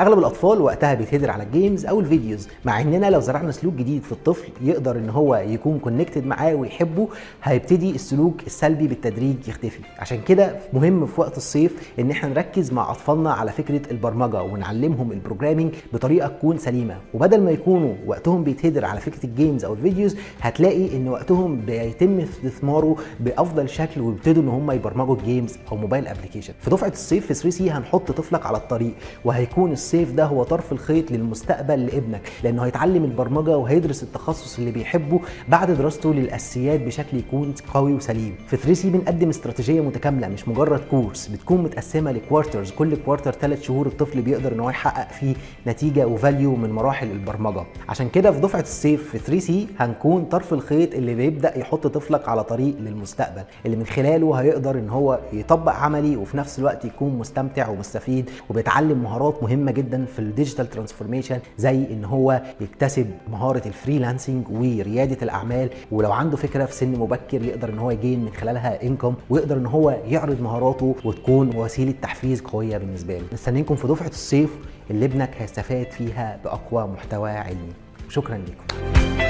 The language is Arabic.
اغلب الاطفال وقتها بيتهدر على الجيمز او الفيديوز، مع اننا لو زرعنا سلوك جديد في الطفل يقدر ان هو يكون كونكتد معاه ويحبه، هيبتدي السلوك السلبي بالتدريج يختفي. عشان كده مهم في وقت الصيف ان احنا نركز مع اطفالنا على فكره البرمجه ونعلمهم البروجرامينج بطريقه تكون سليمه، وبدل ما يكونوا وقتهم بيتهدر على فكره الجيمز او الفيديوز، هتلاقي ان وقتهم بيتم استثماره بافضل شكل ويبتدوا ان هم يبرمجوا الجيمز او موبايل ابلكيشن. في دفعه الصيف في 3 سي هنحط طفلك على الطريق، وهيكون الصيف ده هو طرف الخيط للمستقبل لابنك، لانه هيتعلم البرمجه وهيدرس التخصص اللي بيحبه بعد دراسته للاساسيات بشكل يكون قوي وسليم. في 3 سي بنقدم استراتيجيه متكامله مش مجرد كورس، بتكون متقسمه لكوارترز، كل كوارتر 3 شهور الطفل بيقدر ان هو يحقق فيه نتيجه وفاليو من مراحل البرمجه. عشان كده في دفعه الصيف في 3 سي هنكون طرف الخيط اللي بيبدا يحط طفلك على طريق للمستقبل، اللي من خلاله هيقدر ان هو يطبق عملي وفي نفس الوقت يكون مستمتع ومستفيد وبيتعلم مهارات مهمه جدا في الديجيتال ترانسفورميشن، زي ان هو يكتسب مهاره الفريلانسنج ورياده الاعمال، ولو عنده فكره في سن مبكر يقدر ان هو يجين من خلالها انكم، ويقدر ان هو يعرض مهاراته وتكون وسيله تحفيز قويه بالنسبه له. مستنيكم في دفعه الصيف اللي ابنك هيستفاد فيها باقوى محتوى علمي. شكرا لكم.